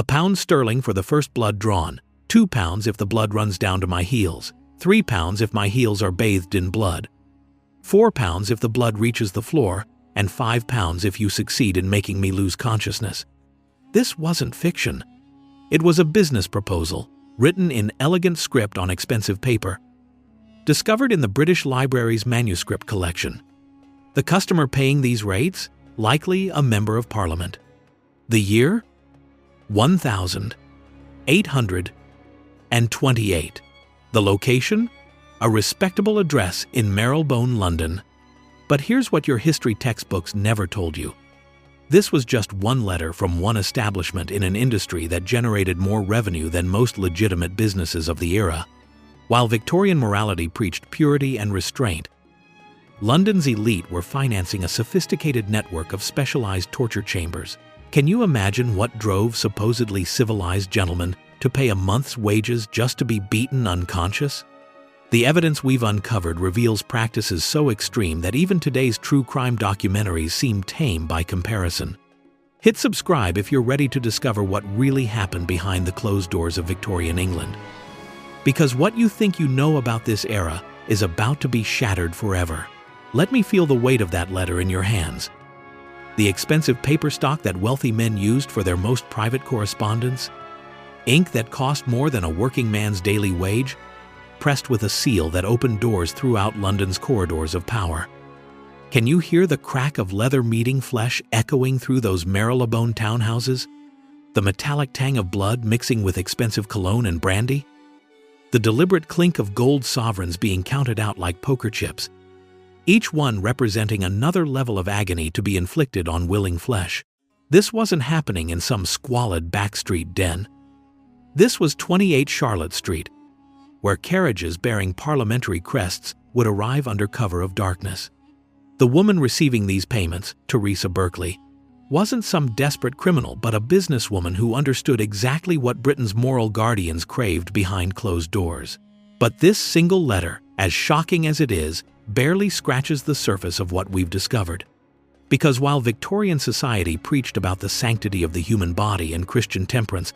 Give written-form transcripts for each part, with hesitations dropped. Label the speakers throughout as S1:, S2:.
S1: £1 for the first blood drawn, £2 if the blood runs down to my heels, £3 if my heels are bathed in blood, £4 if the blood reaches the floor, and £5 if you succeed in making me lose consciousness. This wasn't fiction. It was a business proposal, written in elegant script on expensive paper, discovered in the British Library's manuscript collection. The customer paying these rates? Likely a member of Parliament. The year? 1828. The location? A respectable address in Marylebone, London. But here's what your history textbooks never told you. This was just one letter from one establishment in an industry that generated more revenue than most legitimate businesses of the era. While Victorian morality preached purity and restraint, London's elite were financing a sophisticated network of specialized torture chambers. Can you imagine what drove supposedly civilized gentlemen to pay a month's wages just to be beaten unconscious? The evidence we've uncovered reveals practices so extreme that even today's true crime documentaries seem tame by comparison. Hit subscribe if you're ready to discover what really happened behind the closed doors of Victorian England. Because what you think you know about this era is about to be shattered forever. Let me feel the weight of that letter in your hands. The expensive paper stock that wealthy men used for their most private correspondence? Ink that cost more than a working man's daily wage? Pressed with a seal that opened doors throughout London's corridors of power. Can you hear the crack of leather meeting flesh echoing through those Marylebone townhouses? The metallic tang of blood mixing with expensive cologne and brandy? The deliberate clink of gold sovereigns being counted out like poker chips, each one representing another level of agony to be inflicted on willing flesh. This wasn't happening in some squalid backstreet den. This was 28 Charlotte Street, where carriages bearing parliamentary crests would arrive under cover of darkness. The woman receiving these payments, Theresa Berkley, wasn't some desperate criminal but a businesswoman who understood exactly what Britain's moral guardians craved behind closed doors. But this single letter, as shocking as it is, barely scratches the surface of what we've discovered. Because while Victorian society preached about the sanctity of the human body and Christian temperance,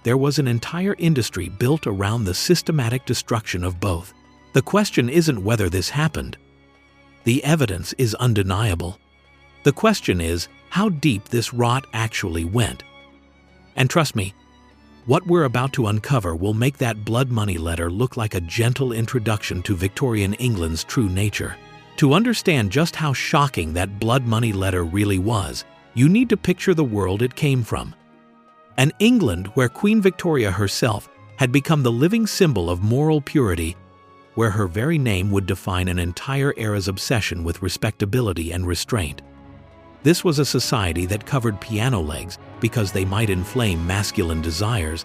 S1: there was an entire industry built around the systematic destruction of both. The question isn't whether this happened. The evidence is undeniable. The question is how deep this rot actually went. And trust me, what we're about to uncover will make that blood money letter look like a gentle introduction to Victorian England's true nature. To understand just how shocking that blood money letter really was, you need to picture the world it came from. An England where Queen Victoria herself had become the living symbol of moral purity, where her very name would define an entire era's obsession with respectability and restraint. This was a society that covered piano legs because they might inflame masculine desires,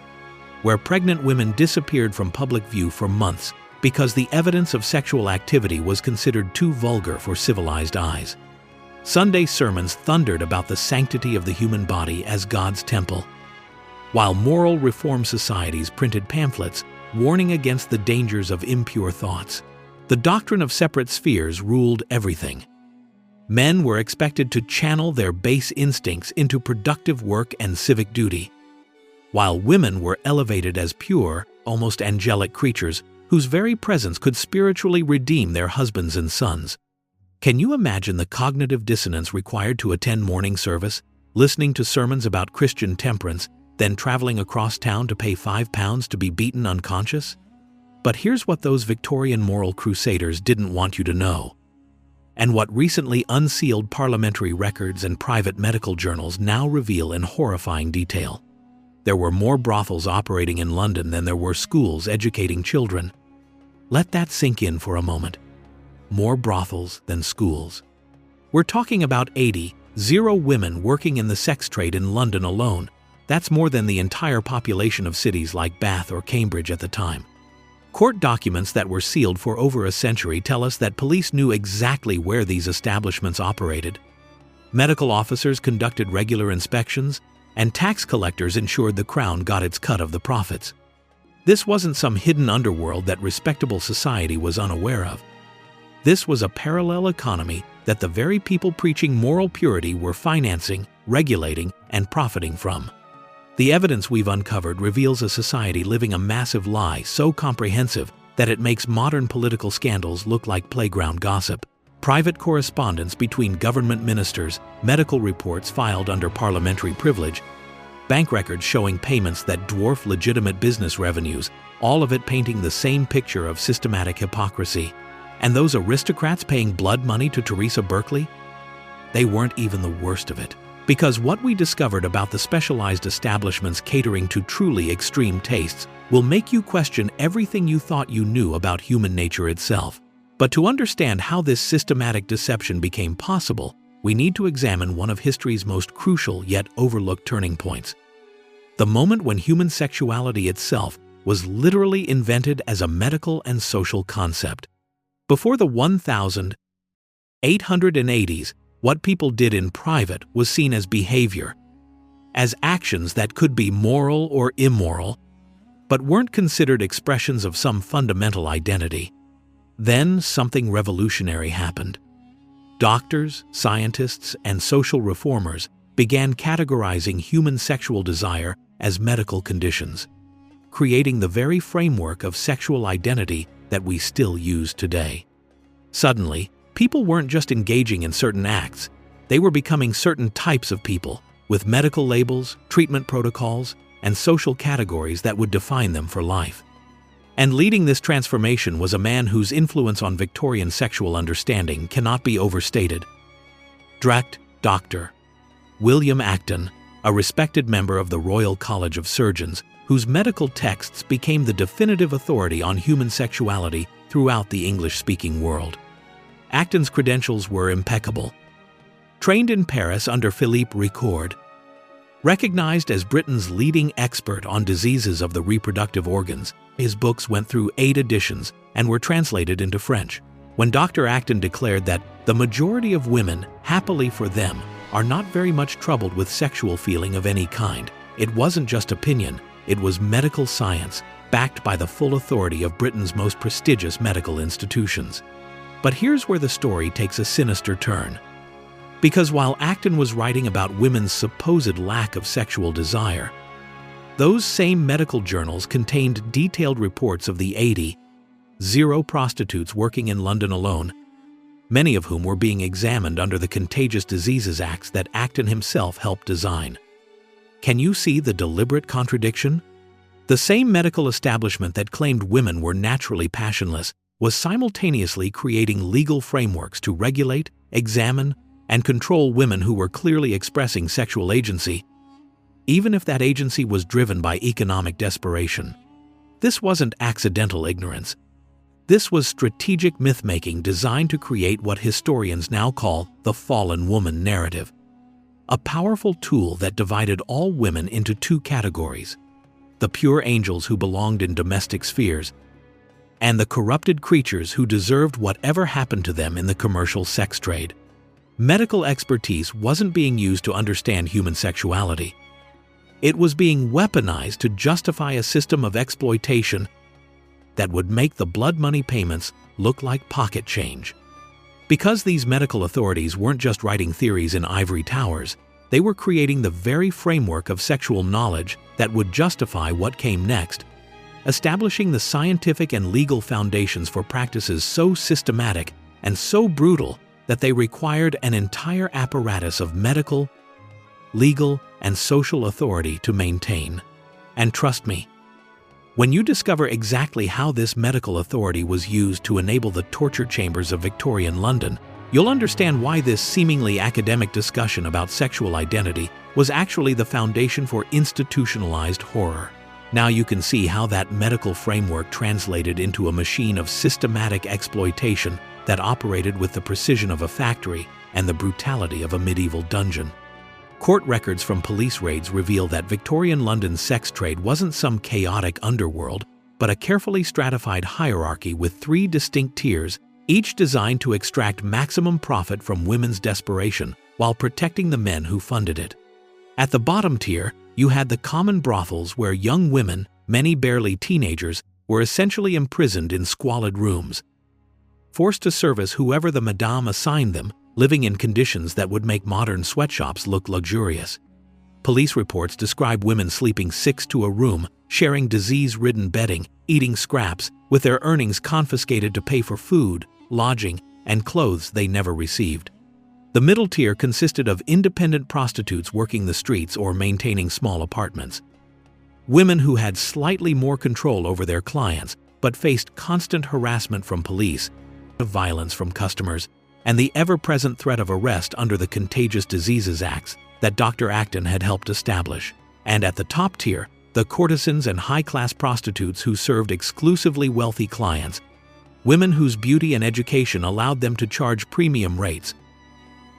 S1: where pregnant women disappeared from public view for months because the evidence of sexual activity was considered too vulgar for civilized eyes. Sunday sermons thundered about the sanctity of the human body as God's temple, while moral reform societies printed pamphlets warning against the dangers of impure thoughts. The doctrine of separate spheres ruled everything. Men were expected to channel their base instincts into productive work and civic duty, while women were elevated as pure, almost angelic creatures whose very presence could spiritually redeem their husbands and sons. Can you imagine the cognitive dissonance required to attend morning service, listening to sermons about Christian temperance, then traveling across town to pay £5 to be beaten unconscious? But here's what those Victorian moral crusaders didn't want you to know, and what recently unsealed parliamentary records and private medical journals now reveal in horrifying detail. There were more brothels operating in London than there were schools educating children. Let that sink in for a moment. More brothels than schools. We're talking about 80 women working in the sex trade in London alone. That's more than the entire population of cities like Bath or Cambridge at the time. Court documents that were sealed for over a century tell us that police knew exactly where these establishments operated. Medical officers conducted regular inspections, and tax collectors ensured the Crown got its cut of the profits. This wasn't some hidden underworld that respectable society was unaware of. This was a parallel economy that the very people preaching moral purity were financing, regulating, and profiting from. The evidence we've uncovered reveals a society living a massive lie so comprehensive that it makes modern political scandals look like playground gossip. Private correspondence between government ministers, medical reports filed under parliamentary privilege, bank records showing payments that dwarf legitimate business revenues, all of it painting the same picture of systematic hypocrisy. And those aristocrats paying blood money to Theresa Berkley? They weren't even the worst of it. Because what we discovered about the specialized establishments catering to truly extreme tastes will make you question everything you thought you knew about human nature itself. But to understand how this systematic deception became possible, we need to examine one of history's most crucial yet overlooked turning points. The moment when human sexuality itself was literally invented as a medical and social concept. Before the 1880s, what people did in private was seen as behavior, as actions that could be moral or immoral, but weren't considered expressions of some fundamental identity. Then something revolutionary happened. Doctors, scientists, and social reformers began categorizing human sexual desire as medical conditions, creating the very framework of sexual identity that we still use today. Suddenly, people weren't just engaging in certain acts, they were becoming certain types of people, with medical labels, treatment protocols, and social categories that would define them for life. And leading this transformation was a man whose influence on Victorian sexual understanding cannot be overstated. Dr. William Acton, a respected member of the Royal College of Surgeons, whose medical texts became the definitive authority on human sexuality throughout the English-speaking world. Acton's credentials were impeccable. Trained in Paris under Philippe Ricord, recognized as Britain's leading expert on diseases of the reproductive organs, his books went through 8 editions and were translated into French. When Dr. Acton declared that the majority of women, happily for them, are not very much troubled with sexual feeling of any kind, it wasn't just opinion, it was medical science, backed by the full authority of Britain's most prestigious medical institutions. But here's where the story takes a sinister turn. Because while Acton was writing about women's supposed lack of sexual desire, those same medical journals contained detailed reports of the 80 prostitutes working in London alone, many of whom were being examined under the Contagious Diseases Acts that Acton himself helped design. Can you see the deliberate contradiction? The same medical establishment that claimed women were naturally passionless was simultaneously creating legal frameworks to regulate, examine, and control women who were clearly expressing sexual agency, even if that agency was driven by economic desperation. This wasn't accidental ignorance. This was strategic myth-making designed to create what historians now call the fallen woman narrative, a powerful tool that divided all women into 2 categories: the pure angels who belonged in domestic spheres, and the corrupted creatures who deserved whatever happened to them in the commercial sex trade. Medical expertise wasn't being used to understand human sexuality. It was being weaponized to justify a system of exploitation that would make the blood money payments look like pocket change. Because these medical authorities weren't just writing theories in ivory towers, they were creating the very framework of sexual knowledge that would justify what came next, establishing the scientific and legal foundations for practices so systematic and so brutal that they required an entire apparatus of medical, legal, and social authority to maintain. And trust me, when you discover exactly how this medical authority was used to enable the torture chambers of Victorian London, you'll understand why this seemingly academic discussion about sexual identity was actually the foundation for institutionalized horror. Now you can see how that medical framework translated into a machine of systematic exploitation that operated with the precision of a factory and the brutality of a medieval dungeon. Court records from police raids reveal that Victorian London's sex trade wasn't some chaotic underworld, but a carefully stratified hierarchy with 3 distinct tiers, each designed to extract maximum profit from women's desperation while protecting the men who funded it. At the bottom tier, you had the common brothels where young women, many barely teenagers, were essentially imprisoned in squalid rooms, forced to service whoever the madame assigned them, living in conditions that would make modern sweatshops look luxurious. Police reports describe women sleeping 6 to a room, sharing disease-ridden bedding, eating scraps, with their earnings confiscated to pay for food, lodging, and clothes they never received. The middle tier consisted of independent prostitutes working the streets or maintaining small apartments. Women who had slightly more control over their clients but faced constant harassment from police, violence from customers, and the ever-present threat of arrest under the Contagious Diseases Acts that Dr. Acton had helped establish. And at the top tier, the courtesans and high-class prostitutes who served exclusively wealthy clients, women whose beauty and education allowed them to charge premium rates,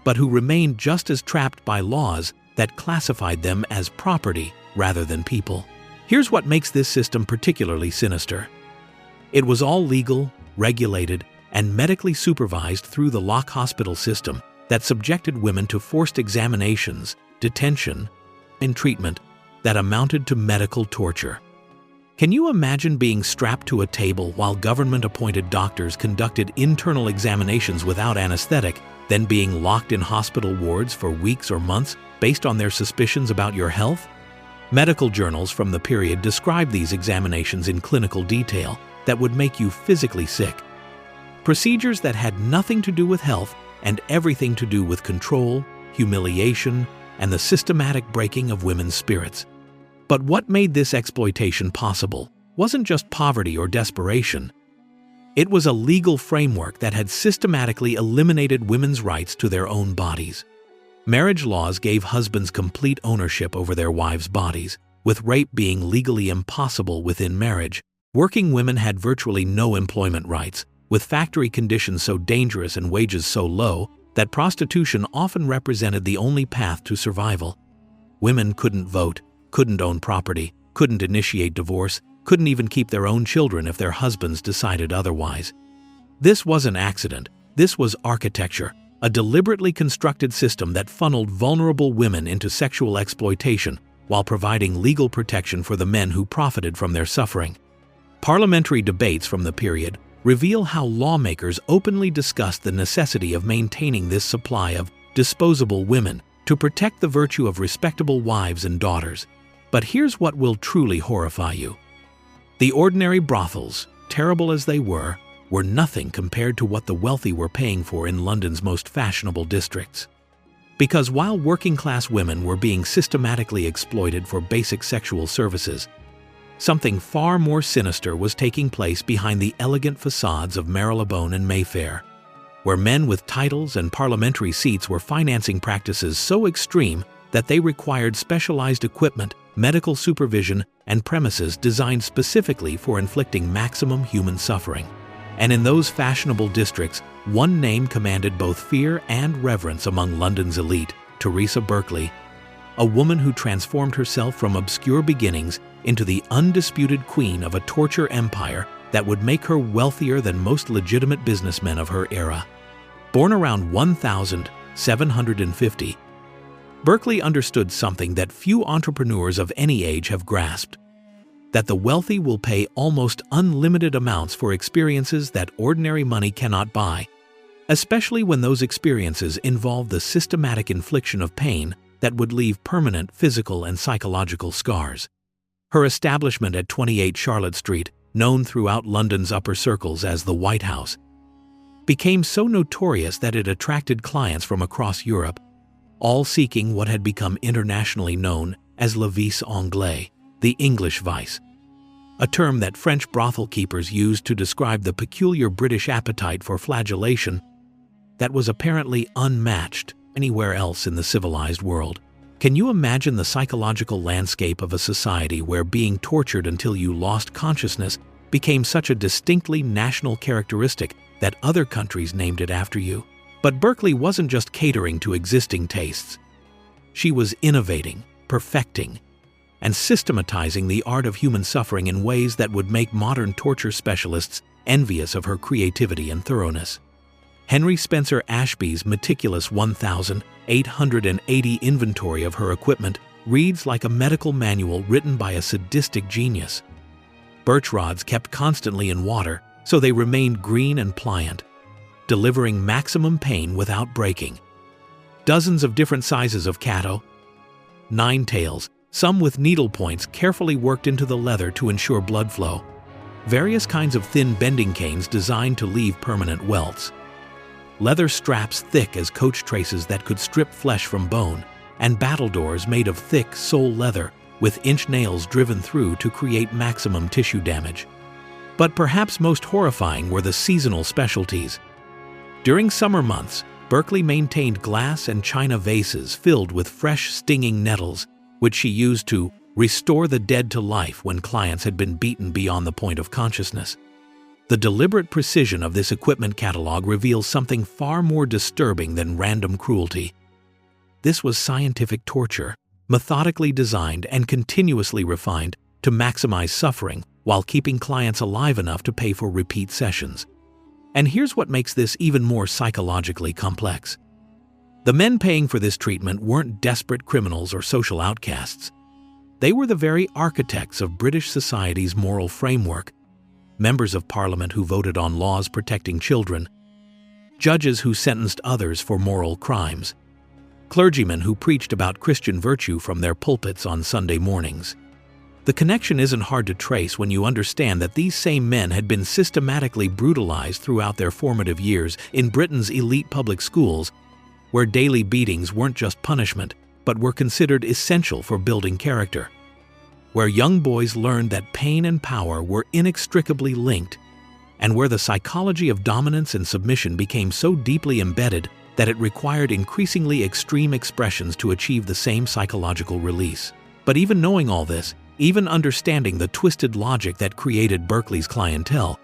S1: but who remained just as trapped by laws that classified them as property rather than people. Here's what makes this system particularly sinister. It was all legal, regulated, and medically supervised through the lock hospital system that subjected women to forced examinations, detention, and treatment that amounted to medical torture. Can you imagine being strapped to a table while government-appointed doctors conducted internal examinations without anesthetic, then being locked in hospital wards for weeks or months based on their suspicions about your health? Medical journals from the period describe these examinations in clinical detail that would make you physically sick. Procedures that had nothing to do with health and everything to do with control, humiliation, and the systematic breaking of women's spirits. But what made this exploitation possible wasn't just poverty or desperation. It was a legal framework that had systematically eliminated women's rights to their own bodies. Marriage laws gave husbands complete ownership over their wives' bodies, with rape being legally impossible within marriage. Working women had virtually no employment rights, with factory conditions so dangerous and wages so low that prostitution often represented the only path to survival. Women couldn't vote, couldn't own property, couldn't initiate divorce, couldn't even keep their own children if their husbands decided otherwise. This wasn't accident, this was architecture, a deliberately constructed system that funneled vulnerable women into sexual exploitation while providing legal protection for the men who profited from their suffering. Parliamentary debates from the period reveal how lawmakers openly discussed the necessity of maintaining this supply of disposable women to protect the virtue of respectable wives and daughters. But here's what will truly horrify you. The ordinary brothels, terrible as they were nothing compared to what the wealthy were paying for in London's most fashionable districts. Because while working-class women were being systematically exploited for basic sexual services, something far more sinister was taking place behind the elegant facades of Marylebone and Mayfair, where men with titles and parliamentary seats were financing practices so extreme that they required specialized equipment, medical supervision, and premises designed specifically for inflicting maximum human suffering. And in those fashionable districts, one name commanded both fear and reverence among London's elite: Theresa Berkley, a woman who transformed herself from obscure beginnings into the undisputed queen of a torture empire that would make her wealthier than most legitimate businessmen of her era. Born around 1750, Berkley understood something that few entrepreneurs of any age have grasped: that the wealthy will pay almost unlimited amounts for experiences that ordinary money cannot buy, especially when those experiences involve the systematic infliction of pain that would leave permanent physical and psychological scars. Her establishment at 28 Charlotte Street, known throughout London's upper circles as the White House, became so notorious that it attracted clients from across Europe, all seeking what had become internationally known as le vice anglais, the English vice, a term that French brothel keepers used to describe the peculiar British appetite for flagellation that was apparently unmatched anywhere else in the civilized world. Can you imagine the psychological landscape of a society where being tortured until you lost consciousness became such a distinctly national characteristic that other countries named it after you? But Berkley wasn't just catering to existing tastes. She was innovating, perfecting, and systematizing the art of human suffering in ways that would make modern torture specialists envious of her creativity and thoroughness. Henry Spencer Ashby's meticulous 1,880 inventory of her equipment reads like a medical manual written by a sadistic genius. Birch rods kept constantly in water, so they remained green and pliant, delivering maximum pain without breaking. Dozens of different sizes of catto, 9 tails, some with needle points carefully worked into the leather to ensure blood flow. Various kinds of thin bending canes designed to leave permanent welts. Leather straps thick as coach traces that could strip flesh from bone, and battledores made of thick sole leather with inch nails driven through to create maximum tissue damage. But perhaps most horrifying were the seasonal specialties. During summer months, Berkley maintained glass and china vases filled with fresh stinging nettles, which she used to restore the dead to life when clients had been beaten beyond the point of consciousness. The deliberate precision of this equipment catalog reveals something far more disturbing than random cruelty. This was scientific torture, methodically designed and continuously refined to maximize suffering while keeping clients alive enough to pay for repeat sessions. And here's what makes this even more psychologically complex. The men paying for this treatment weren't desperate criminals or social outcasts. They were the very architects of British society's moral framework, members of parliament who voted on laws protecting children, judges who sentenced others for moral crimes, clergymen who preached about Christian virtue from their pulpits on Sunday mornings. The connection isn't hard to trace when you understand that these same men had been systematically brutalized throughout their formative years in Britain's elite public schools, where daily beatings weren't just punishment, but were considered essential for building character, where young boys learned that pain and power were inextricably linked, and where the psychology of dominance and submission became so deeply embedded that it required increasingly extreme expressions to achieve the same psychological release. But even knowing all this, even understanding the twisted logic that created Berkley's clientele,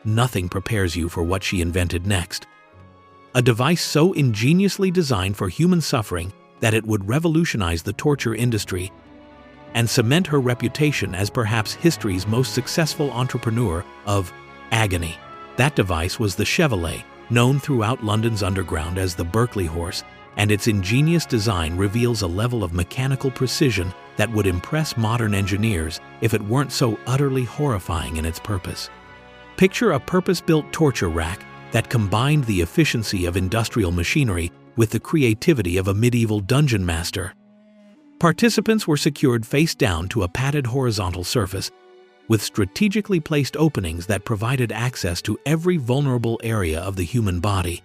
S1: nothing prepares you for what she invented next. A device so ingeniously designed for human suffering that it would revolutionize the torture industry and cement her reputation as perhaps history's most successful entrepreneur of agony. That device was the Chevrolet, known throughout London's underground as the Berkley horse, and its ingenious design reveals a level of mechanical precision that would impress modern engineers if it weren't so utterly horrifying in its purpose. Picture a purpose-built torture rack that combined the efficiency of industrial machinery with the creativity of a medieval dungeon master. Participants were secured face down to a padded horizontal surface, with strategically placed openings that provided access to every vulnerable area of the human body,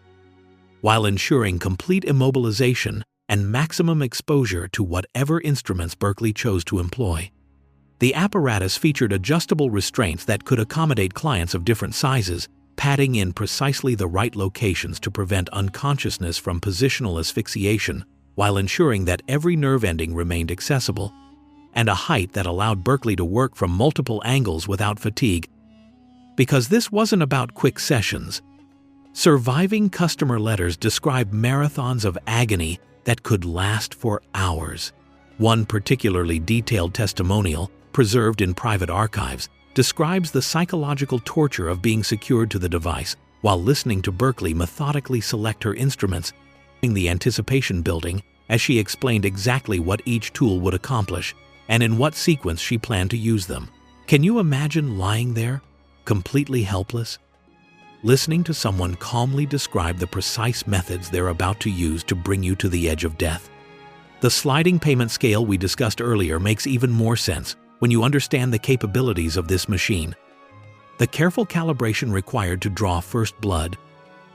S1: while ensuring complete immobilization and maximum exposure to whatever instruments Berkley chose to employ. The apparatus featured adjustable restraints that could accommodate clients of different sizes, padding in precisely the right locations to prevent unconsciousness from positional asphyxiation, while ensuring that every nerve ending remained accessible, and a height that allowed Berkley to work from multiple angles without fatigue. Because this wasn't about quick sessions. Surviving customer letters describe marathons of agony that could last for hours. One particularly detailed testimonial, preserved in private archives, describes the psychological torture of being secured to the device while listening to Berkley methodically select her instruments, the anticipation building as she explained exactly what each tool would accomplish and in what sequence she planned to use them. Can you imagine lying there, completely helpless, listening to someone calmly describe the precise methods they're about to use to bring you to the edge of death? The sliding payment scale we discussed earlier makes even more sense when you understand the capabilities of this machine. The careful calibration required to draw first blood,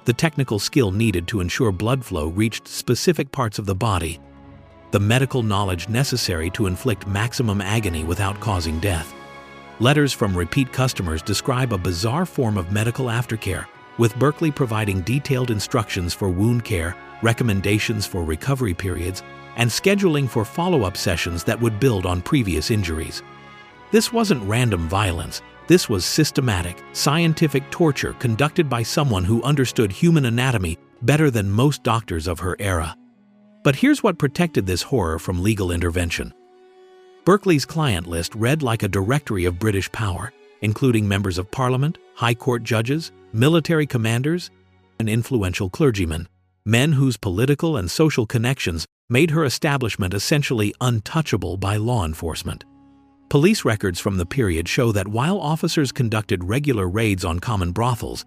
S1: the technical skill needed to ensure blood flow reached specific parts of the body, the medical knowledge necessary to inflict maximum agony without causing death. Letters from repeat customers describe a bizarre form of medical aftercare, with Berkley providing detailed instructions for wound care, recommendations for recovery periods, and scheduling for follow-up sessions that would build on previous injuries. This wasn't random violence. This was systematic, scientific torture conducted by someone who understood human anatomy better than most doctors of her era. But here's what protected this horror from legal intervention. Berkley's client list read like a directory of British power, including members of parliament, high court judges, military commanders, and influential clergymen, men whose political and social connections made her establishment essentially untouchable by law enforcement. Police records from the period show that while officers conducted regular raids on common brothels,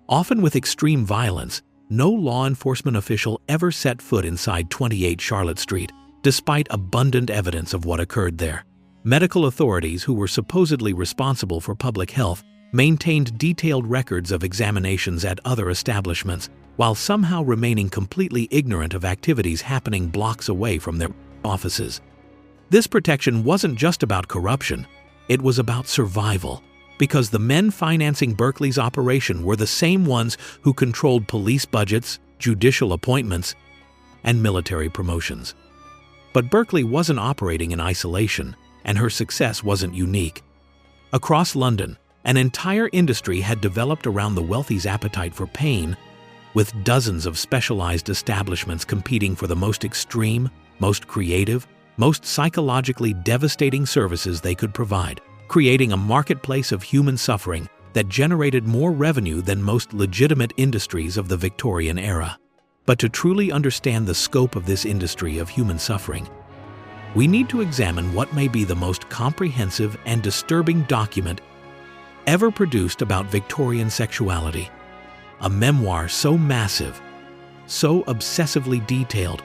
S1: often with extreme violence, no law enforcement official ever set foot inside 28 Charlotte Street, despite abundant evidence of what occurred there. Medical authorities who were supposedly responsible for public health maintained detailed records of examinations at other establishments, while somehow remaining completely ignorant of activities happening blocks away from their offices. This protection wasn't just about corruption, it was about survival, because the men financing Berkley's operation were the same ones who controlled police budgets, judicial appointments, and military promotions. But Berkley wasn't operating in isolation, and her success wasn't unique. Across London, an entire industry had developed around the wealthy's appetite for pain, with dozens of specialized establishments competing for the most extreme, most creative, most psychologically devastating services they could provide, creating a marketplace of human suffering that generated more revenue than most legitimate industries of the Victorian era. But to truly understand the scope of this industry of human suffering, we need to examine what may be the most comprehensive and disturbing document ever produced about Victorian sexuality. A memoir so massive, so obsessively detailed,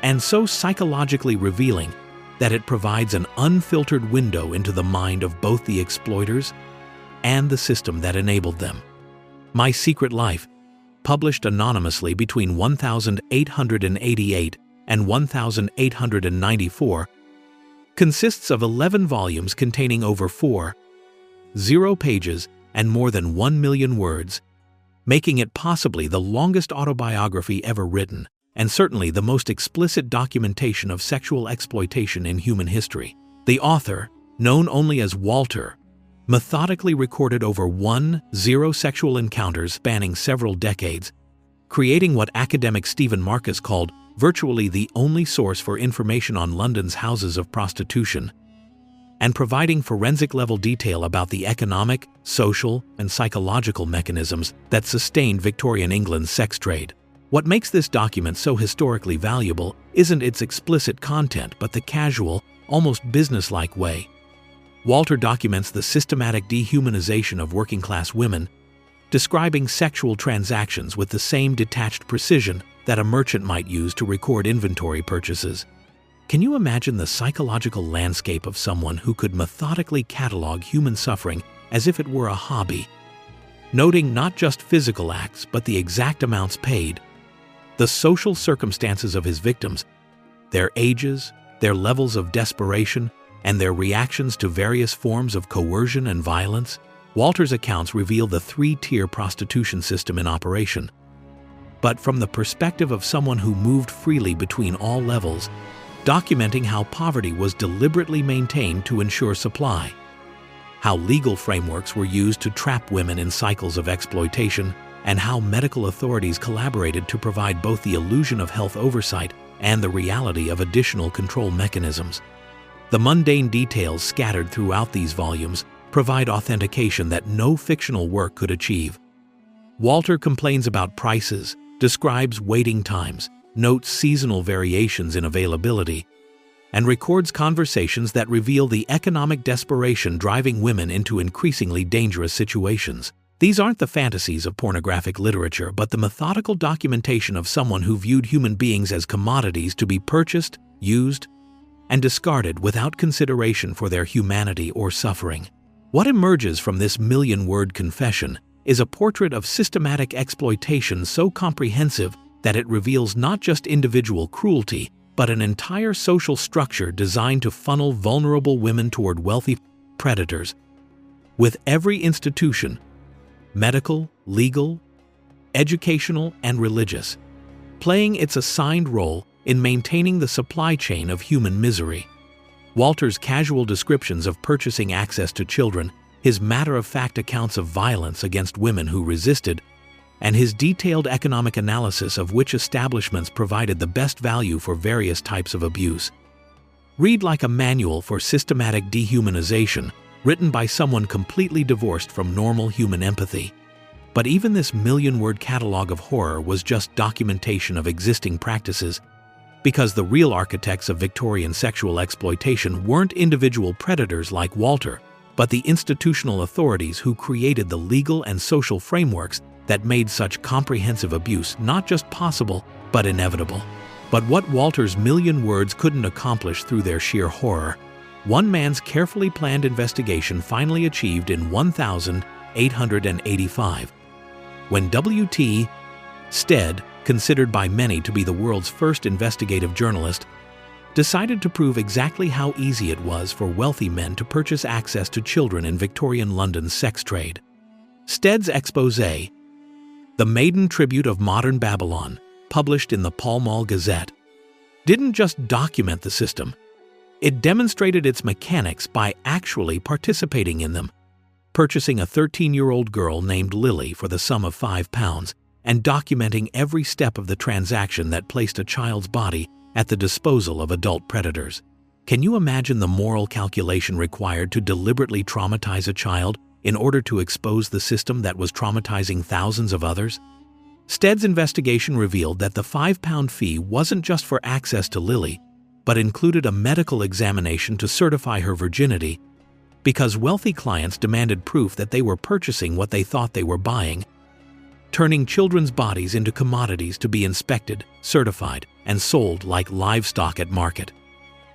S1: and so psychologically revealing that it provides an unfiltered window into the mind of both the exploiters and the system that enabled them. My Secret Life, published anonymously between 1888 and 1894, consists of 11 volumes containing over 40 pages and more than 1 million words, making it possibly the longest autobiography ever written, and certainly the most explicit documentation of sexual exploitation in human history. The author, known only as Walter, methodically recorded over 10 sexual encounters spanning several decades, creating what academic Stephen Marcus called virtually the only source for information on London's houses of prostitution, and providing forensic-level detail about the economic, social, and psychological mechanisms that sustained Victorian England's sex trade. What makes this document so historically valuable isn't its explicit content but the casual, almost businesslike way Walter documents the systematic dehumanization of working-class women, describing sexual transactions with the same detached precision that a merchant might use to record inventory purchases. Can you imagine the psychological landscape of someone who could methodically catalog human suffering as if it were a hobby, noting not just physical acts but the exact amounts paid, the social circumstances of his victims, their ages, their levels of desperation, and their reactions to various forms of coercion and violence? Walter's accounts reveal the three-tier prostitution system in operation, but from the perspective of someone who moved freely between all levels, documenting how poverty was deliberately maintained to ensure supply, how legal frameworks were used to trap women in cycles of exploitation, and how medical authorities collaborated to provide both the illusion of health oversight and the reality of additional control mechanisms. The mundane details scattered throughout these volumes provide authentication that no fictional work could achieve. Walter complains about prices, describes waiting times, notes seasonal variations in availability, and records conversations that reveal the economic desperation driving women into increasingly dangerous situations. These aren't the fantasies of pornographic literature, but the methodical documentation of someone who viewed human beings as commodities to be purchased, used, and discarded without consideration for their humanity or suffering. What emerges from this million-word confession is a portrait of systematic exploitation so comprehensive that it reveals not just individual cruelty, but an entire social structure designed to funnel vulnerable women toward wealthy predators. With every institution, medical, legal, educational, and religious, playing its assigned role in maintaining the supply chain of human misery. Walter's casual descriptions of purchasing access to children, his matter-of-fact accounts of violence against women who resisted, and his detailed economic analysis of which establishments provided the best value for various types of abuse, read like a manual for systematic dehumanization, written by someone completely divorced from normal human empathy. But even this million-word catalog of horror was just documentation of existing practices, because the real architects of Victorian sexual exploitation weren't individual predators like Walter, but the institutional authorities who created the legal and social frameworks that made such comprehensive abuse not just possible, but inevitable. But what Walter's million words couldn't accomplish through their sheer horror, one man's carefully planned investigation finally achieved in 1885. When W.T. Stead, considered by many to be the world's first investigative journalist, decided to prove exactly how easy it was for wealthy men to purchase access to children in Victorian London's sex trade. Stead's exposé, The Maiden Tribute of Modern Babylon, published in the Pall Mall Gazette, didn't just document the system. It demonstrated its mechanics by actually participating in them, purchasing a 13-year-old girl named Lily for the sum of £5 and documenting every step of the transaction that placed a child's body at the disposal of adult predators. Can you imagine the moral calculation required to deliberately traumatize a child in order to expose the system that was traumatizing thousands of others? Stead's investigation revealed that the £5 fee wasn't just for access to Lily, but included a medical examination to certify her virginity, because wealthy clients demanded proof that they were purchasing what they thought they were buying, turning children's bodies into commodities to be inspected, certified, and sold like livestock at market.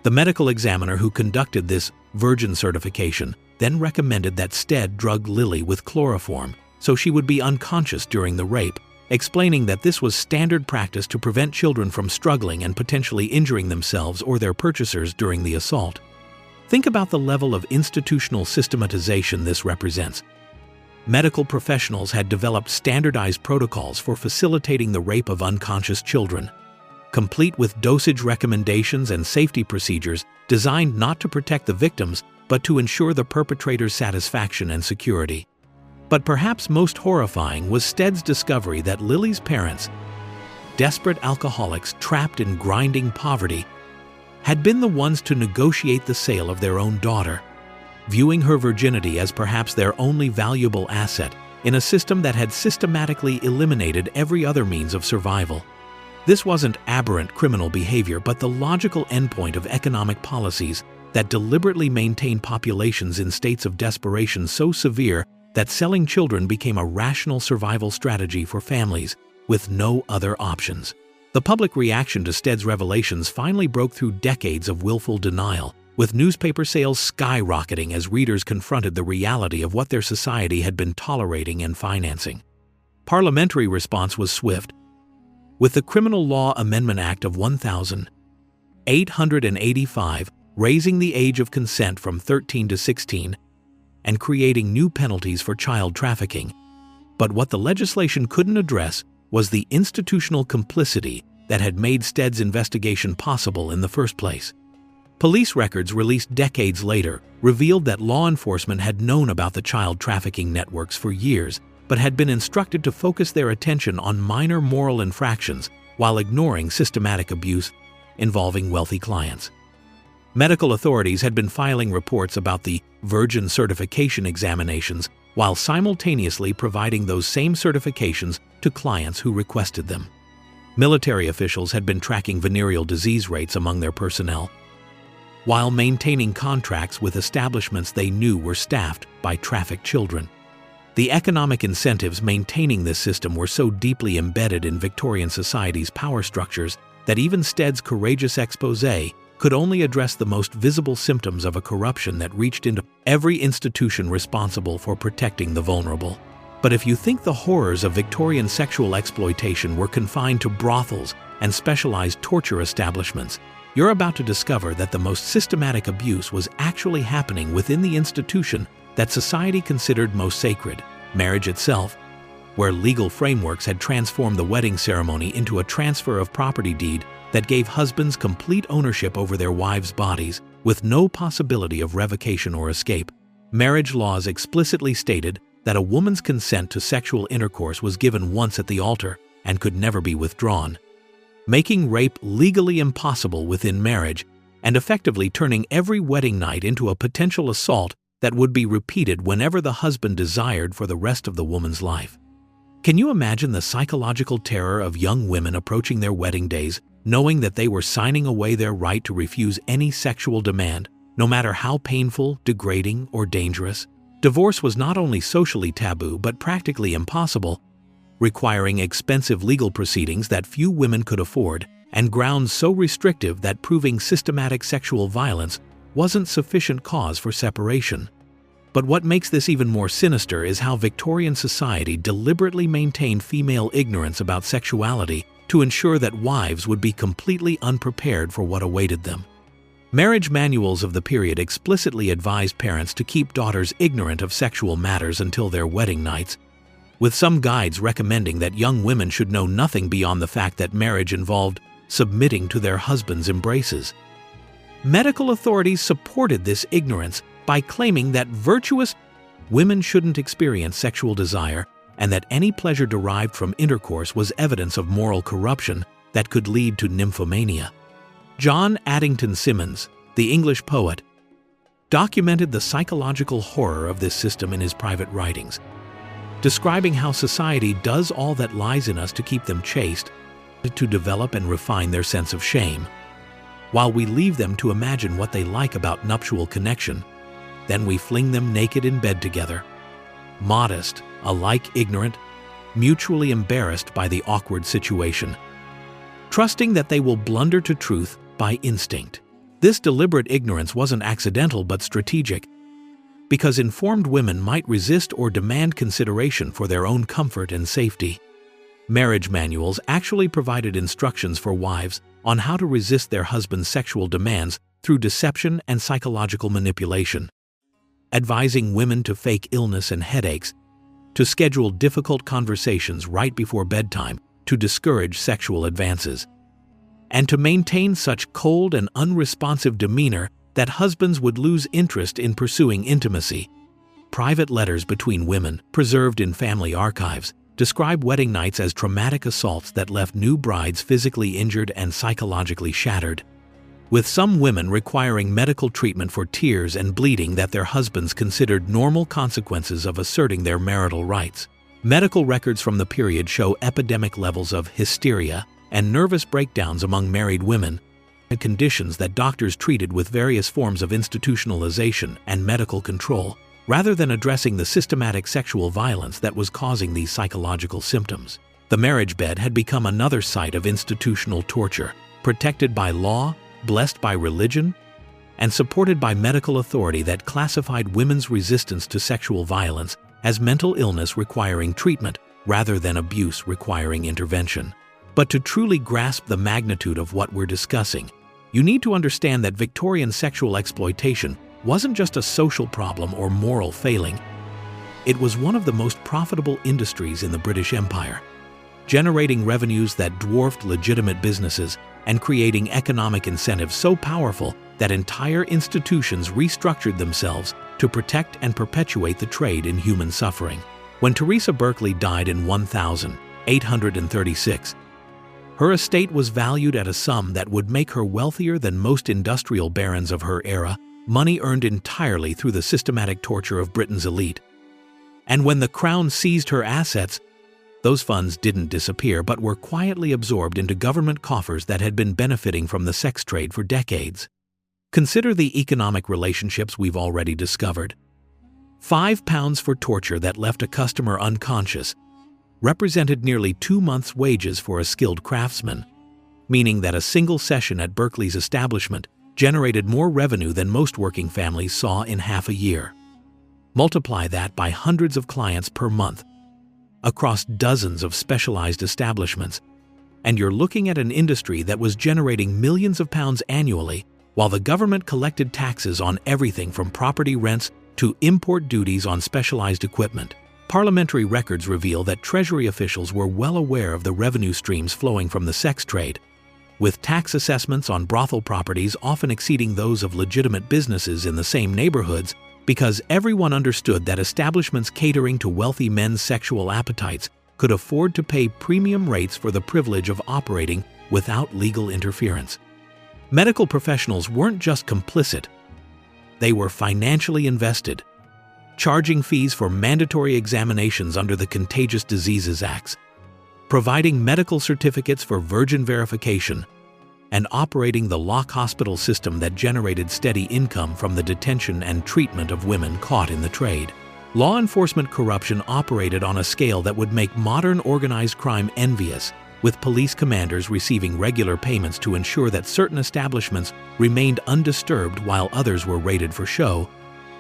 S1: The medical examiner who conducted this virgin certification then recommended that Stead drug Lily with chloroform so she would be unconscious during the rape, explaining that this was standard practice to prevent children from struggling and potentially injuring themselves or their purchasers during the assault. Think about the level of institutional systematization this represents. Medical professionals had developed standardized protocols for facilitating the rape of unconscious children, complete with dosage recommendations and safety procedures designed not to protect the victims but to ensure the perpetrator's satisfaction and security. But perhaps most horrifying was Stead's discovery that Lily's parents, desperate alcoholics trapped in grinding poverty, had been the ones to negotiate the sale of their own daughter, viewing her virginity as perhaps their only valuable asset in a system that had systematically eliminated every other means of survival. This wasn't aberrant criminal behavior, but the logical endpoint of economic policies that deliberately maintained populations in states of desperation so severe that selling children became a rational survival strategy for families with no other options. The public reaction to Stead's revelations finally broke through decades of willful denial, with newspaper sales skyrocketing as readers confronted the reality of what their society had been tolerating and financing. Parliamentary response was swift, with the Criminal Law Amendment Act of 1885 raising the age of consent from 13 to 16 and creating new penalties for child trafficking. But what the legislation couldn't address was the institutional complicity that had made Stead's investigation possible in the first place. Police records released decades later revealed that law enforcement had known about the child trafficking networks for years, but had been instructed to focus their attention on minor moral infractions while ignoring systematic abuse involving wealthy clients. Medical authorities had been filing reports about the virgin certification examinations while simultaneously providing those same certifications to clients who requested them. Military officials had been tracking venereal disease rates among their personnel, while maintaining contracts with establishments they knew were staffed by trafficked children. The economic incentives maintaining this system were so deeply embedded in Victorian society's power structures that even Stead's courageous exposé could only address the most visible symptoms of a corruption that reached into every institution responsible for protecting the vulnerable. But if you think the horrors of Victorian sexual exploitation were confined to brothels and specialized torture establishments, you're about to discover that the most systematic abuse was actually happening within the institution that society considered most sacred, marriage itself, where legal frameworks had transformed the wedding ceremony into a transfer of property deed that gave husbands complete ownership over their wives' bodies with no possibility of revocation or escape. Marriage laws explicitly stated that a woman's consent to sexual intercourse was given once at the altar and could never be withdrawn, making rape legally impossible within marriage and effectively turning every wedding night into a potential assault that would be repeated whenever the husband desired for the rest of the woman's life. Can you imagine the psychological terror of young women approaching their wedding days, knowing that they were signing away their right to refuse any sexual demand, no matter how painful, degrading, or dangerous? Divorce was not only socially taboo but practically impossible, requiring expensive legal proceedings that few women could afford and grounds so restrictive that proving systematic sexual violence wasn't sufficient cause for separation. But what makes this even more sinister is how Victorian society deliberately maintained female ignorance about sexuality to ensure that wives would be completely unprepared for what awaited them. Marriage manuals of the period explicitly advised parents to keep daughters ignorant of sexual matters until their wedding nights, with some guides recommending that young women should know nothing beyond the fact that marriage involved submitting to their husband's embraces. Medical authorities supported this ignorance by claiming that virtuous women shouldn't experience sexual desire and that any pleasure derived from intercourse was evidence of moral corruption that could lead to nymphomania. John Addington Symonds, the English poet, documented the psychological horror of this system in his private writings, describing how society does all that lies in us to keep them chaste, to develop and refine their sense of shame, while we leave them to imagine what they like about nuptial connection. Then we fling them naked in bed together, modest, alike ignorant, mutually embarrassed by the awkward situation, trusting that they will blunder to truth by instinct. This deliberate ignorance wasn't accidental but strategic, because informed women might resist or demand consideration for their own comfort and safety. Marriage manuals actually provided instructions for wives on how to resist their husband's sexual demands through deception and psychological manipulation, advising women to fake illness and headaches, to schedule difficult conversations right before bedtime to discourage sexual advances, and to maintain such cold and unresponsive demeanor that husbands would lose interest in pursuing intimacy. Private letters between women, preserved in family archives, describe wedding nights as traumatic assaults that left new brides physically injured and psychologically shattered, with some women requiring medical treatment for tears and bleeding that their husbands considered normal consequences of asserting their marital rights. Medical records from the period show epidemic levels of hysteria and nervous breakdowns among married women, and conditions that doctors treated with various forms of institutionalization and medical control, rather than addressing the systematic sexual violence that was causing these psychological symptoms. The marriage bed had become another site of institutional torture, protected by law, blessed by religion, and supported by medical authority that classified women's resistance to sexual violence as mental illness requiring treatment rather than abuse requiring intervention. But to truly grasp the magnitude of what we're discussing, you need to understand that Victorian sexual exploitation wasn't just a social problem or moral failing. It was one of the most profitable industries in the British Empire, generating revenues that dwarfed legitimate businesses and creating economic incentives so powerful that entire institutions restructured themselves to protect and perpetuate the trade in human suffering. When Theresa Berkley died in 1836, her estate was valued at a sum that would make her wealthier than most industrial barons of her era, money earned entirely through the systematic torture of Britain's elite. And when the Crown seized her assets, those funds didn't disappear but were quietly absorbed into government coffers that had been benefiting from the sex trade for decades. Consider the economic relationships we've already discovered. £5 for torture that left a customer unconscious represented nearly 2 months' wages for a skilled craftsman, meaning that a single session at Berkeley's establishment generated more revenue than most working families saw in half a year. Multiply that by hundreds of clients per month, across dozens of specialized establishments, and you're looking at an industry that was generating millions of pounds annually, while the government collected taxes on everything from property rents to import duties on specialized equipment. Parliamentary records reveal that Treasury officials were well aware of the revenue streams flowing from the sex trade, with tax assessments on brothel properties often exceeding those of legitimate businesses in the same neighborhoods, because everyone understood that establishments catering to wealthy men's sexual appetites could afford to pay premium rates for the privilege of operating without legal interference. Medical professionals weren't just complicit, they were financially invested, charging fees for mandatory examinations under the Contagious Diseases Acts, providing medical certificates for virgin verification, and operating the lock hospital system that generated steady income from the detention and treatment of women caught in the trade. Law enforcement corruption operated on a scale that would make modern organized crime envious, with police commanders receiving regular payments to ensure that certain establishments remained undisturbed while others were raided for show,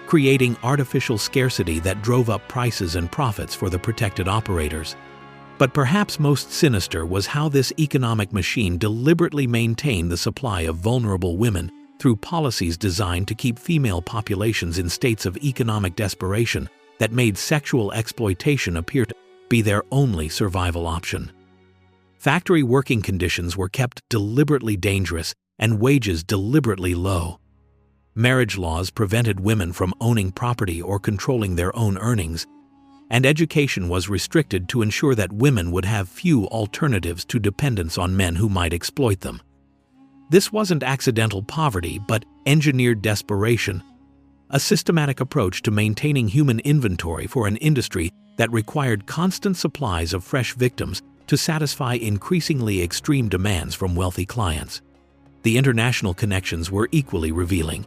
S1: creating artificial scarcity that drove up prices and profits for the protected operators. But perhaps most sinister was how this economic machine deliberately maintained the supply of vulnerable women through policies designed to keep female populations in states of economic desperation that made sexual exploitation appear to be their only survival option. Factory working conditions were kept deliberately dangerous and wages deliberately low. Marriage laws prevented women from owning property or controlling their own earnings, and education was restricted to ensure that women would have few alternatives to dependence on men who might exploit them. This wasn't accidental poverty, but engineered desperation, a systematic approach to maintaining human inventory for an industry that required constant supplies of fresh victims to satisfy increasingly extreme demands from wealthy clients. The international connections were equally revealing.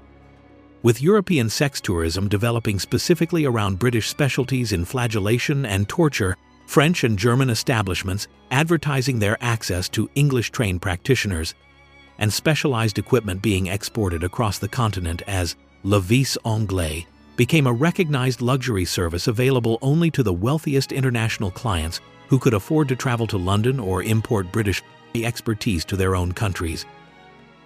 S1: With European sex tourism developing specifically around British specialties in flagellation and torture, French and German establishments advertising their access to English-trained practitioners, and specialized equipment being exported across the continent as le vis anglais, became a recognized luxury service available only to the wealthiest international clients who could afford to travel to London or import British expertise to their own countries,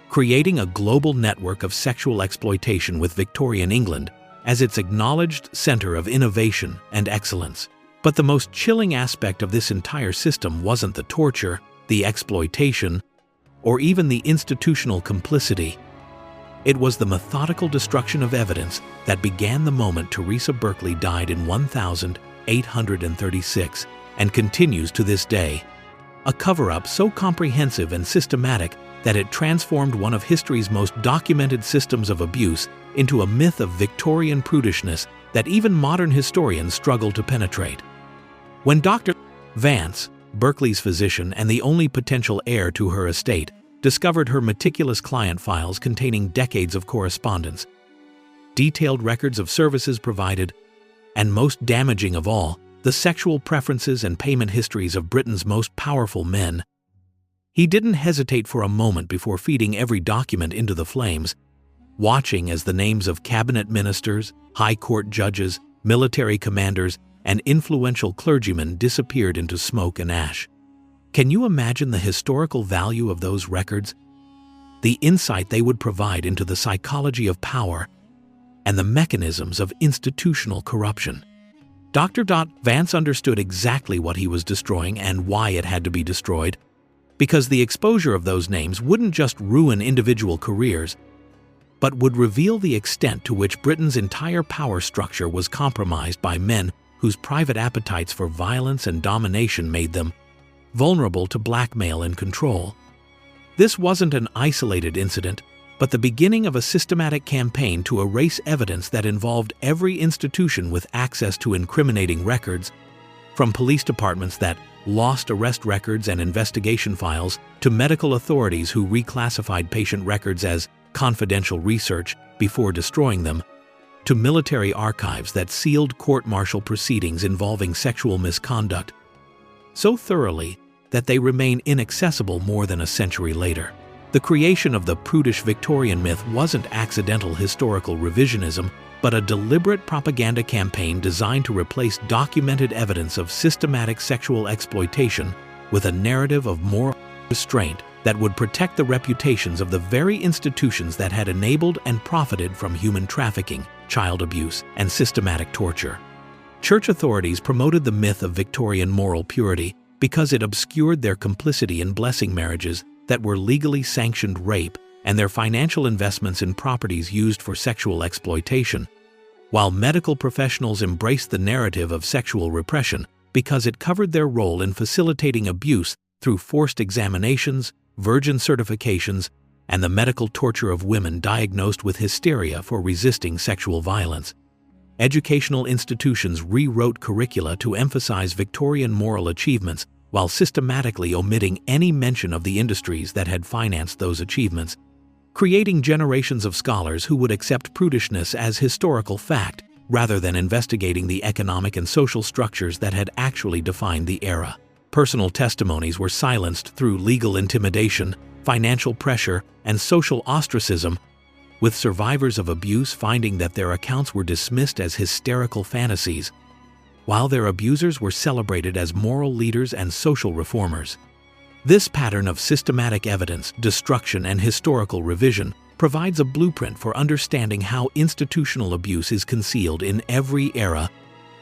S1: creating a global network of sexual exploitation with Victorian England as its acknowledged center of innovation and excellence. But the most chilling aspect of this entire system wasn't the torture, the exploitation, or even the institutional complicity. It was the methodical destruction of evidence that began the moment Theresa Berkley died in 1836 and continues to this day. A cover-up so comprehensive and systematic that it transformed one of history's most documented systems of abuse into a myth of Victorian prudishness that even modern historians struggle to penetrate. When Dr. Vance, Berkley's physician and the only potential heir to her estate, discovered her meticulous client files containing decades of correspondence, detailed records of services provided, and most damaging of all, the sexual preferences and payment histories of Britain's most powerful men, he didn't hesitate for a moment before feeding every document into the flames, watching as the names of cabinet ministers, high court judges, military commanders, and influential clergymen disappeared into smoke and ash. Can you imagine the historical value of those records? The insight they would provide into the psychology of power and the mechanisms of institutional corruption. Dr. Vance understood exactly what he was destroying and why it had to be destroyed, because the exposure of those names wouldn't just ruin individual careers, but would reveal the extent to which Britain's entire power structure was compromised by men whose private appetites for violence and domination made them vulnerable to blackmail and control. This wasn't an isolated incident, but the beginning of a systematic campaign to erase evidence that involved every institution with access to incriminating records, from police departments that lost arrest records and investigation files to medical authorities who reclassified patient records as confidential research before destroying them, to military archives that sealed court-martial proceedings involving sexual misconduct so thoroughly that they remain inaccessible more than a century later. The creation of the prudish Victorian myth wasn't accidental historical revisionism, but a deliberate propaganda campaign designed to replace documented evidence of systematic sexual exploitation with a narrative of moral restraint that would protect the reputations of the very institutions that had enabled and profited from human trafficking, child abuse, and systematic torture. Church authorities promoted the myth of Victorian moral purity because it obscured their complicity in blessing marriages that were legally sanctioned rape and their financial investments in properties used for sexual exploitation, while medical professionals embraced the narrative of sexual repression because it covered their role in facilitating abuse through forced examinations, virgin certifications, and the medical torture of women diagnosed with hysteria for resisting sexual violence. Educational institutions rewrote curricula to emphasize Victorian moral achievements while systematically omitting any mention of the industries that had financed those achievements, creating generations of scholars who would accept prudishness as historical fact rather than investigating the economic and social structures that had actually defined the era. Personal testimonies were silenced through legal intimidation, financial pressure, and social ostracism, with survivors of abuse finding that their accounts were dismissed as hysterical fantasies, while their abusers were celebrated as moral leaders and social reformers. This pattern of systematic evidence, destruction, and historical revision provides a blueprint for understanding how institutional abuse is concealed in every era,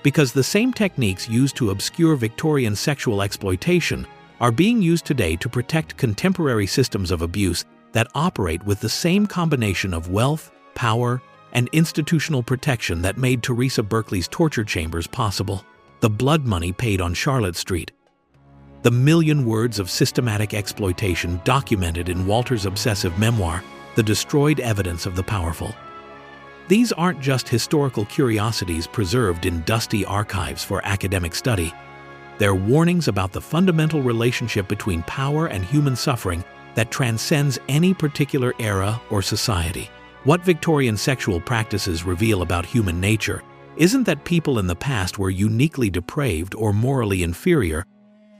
S1: because the same techniques used to obscure Victorian sexual exploitation are being used today to protect contemporary systems of abuse that operate with the same combination of wealth, power, and institutional protection that made Theresa Berkley's torture chambers possible. The blood money paid on Charlotte Street. The million words of systematic exploitation documented in Walter's obsessive memoir, The Destroyed Evidence of the Powerful. These aren't just historical curiosities preserved in dusty archives for academic study. They're warnings about the fundamental relationship between power and human suffering that transcends any particular era or society. What Victorian sexual practices reveal about human nature isn't that people in the past were uniquely depraved or morally inferior,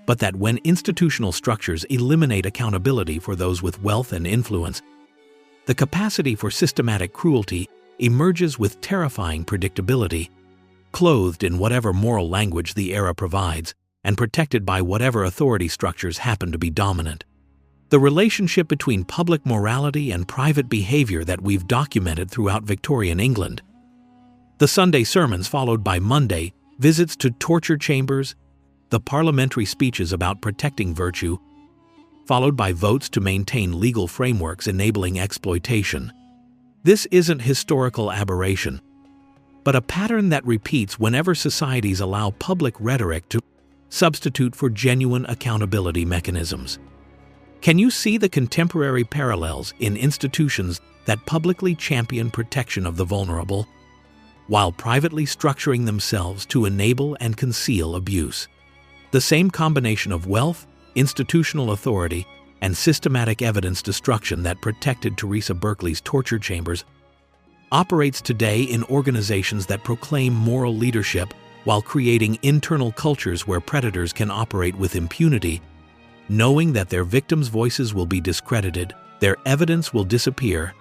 S1: but that when institutional structures eliminate accountability for those with wealth and influence, the capacity for systematic cruelty emerges with terrifying predictability, clothed in whatever moral language the era provides and protected by whatever authority structures happen to be dominant. The relationship between public morality and private behavior that we've documented throughout Victorian England. The Sunday sermons followed by Monday visits to torture chambers, the parliamentary speeches about protecting virtue, followed by votes to maintain legal frameworks enabling exploitation. This isn't historical aberration, but a pattern that repeats whenever societies allow public rhetoric to substitute for genuine accountability mechanisms. Can you see the contemporary parallels in institutions that publicly champion protection of the vulnerable, while privately structuring themselves to enable and conceal abuse? The same combination of wealth, institutional authority, and systematic evidence destruction that protected Theresa Berkley's torture chambers operates today in organizations that proclaim moral leadership while creating internal cultures where predators can operate with impunity, knowing that their victims' voices will be discredited, their evidence will disappear,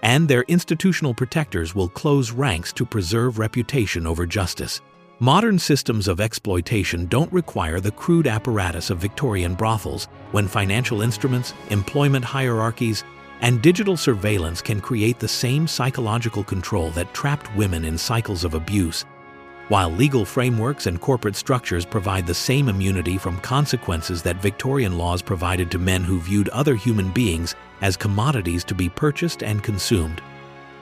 S1: and their institutional protectors will close ranks to preserve reputation over justice. Modern systems of exploitation don't require the crude apparatus of Victorian brothels when financial instruments, employment hierarchies, and digital surveillance can create the same psychological control that trapped women in cycles of abuse, while legal frameworks and corporate structures provide the same immunity from consequences that Victorian laws provided to men who viewed other human beings as commodities to be purchased and consumed.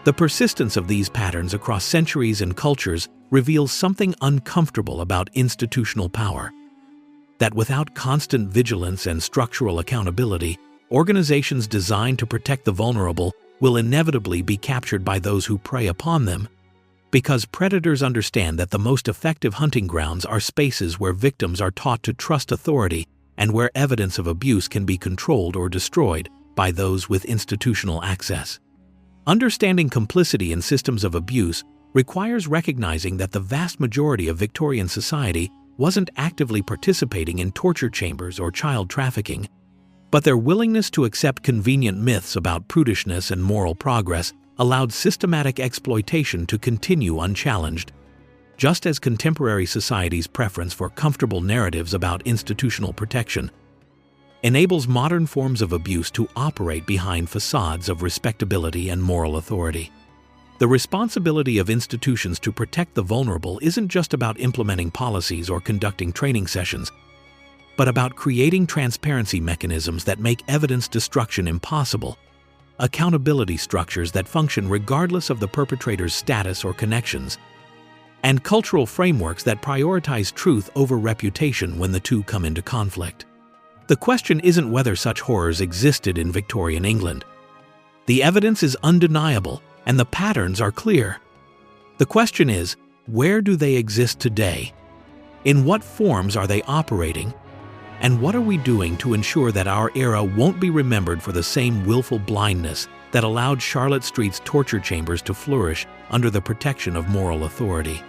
S1: The persistence of these patterns across centuries and cultures reveals something uncomfortable about institutional power. That without constant vigilance and structural accountability, organizations designed to protect the vulnerable will inevitably be captured by those who prey upon them, because predators understand that the most effective hunting grounds are spaces where victims are taught to trust authority and where evidence of abuse can be controlled or destroyed by those with institutional access. Understanding complicity in systems of abuse requires recognizing that the vast majority of Victorian society wasn't actively participating in torture chambers or child trafficking, but their willingness to accept convenient myths about prudishness and moral progress allowed systematic exploitation to continue unchallenged. Just as contemporary society's preference for comfortable narratives about institutional protection enables modern forms of abuse to operate behind facades of respectability and moral authority. The responsibility of institutions to protect the vulnerable isn't just about implementing policies or conducting training sessions, but about creating transparency mechanisms that make evidence destruction impossible, accountability structures that function regardless of the perpetrator's status or connections, and cultural frameworks that prioritize truth over reputation when the two come into conflict. The question isn't whether such horrors existed in Victorian England. The evidence is undeniable, and the patterns are clear. The question is, where do they exist today? In what forms are they operating? And what are we doing to ensure that our era won't be remembered for the same willful blindness that allowed Charlotte Street's torture chambers to flourish under the protection of moral authority?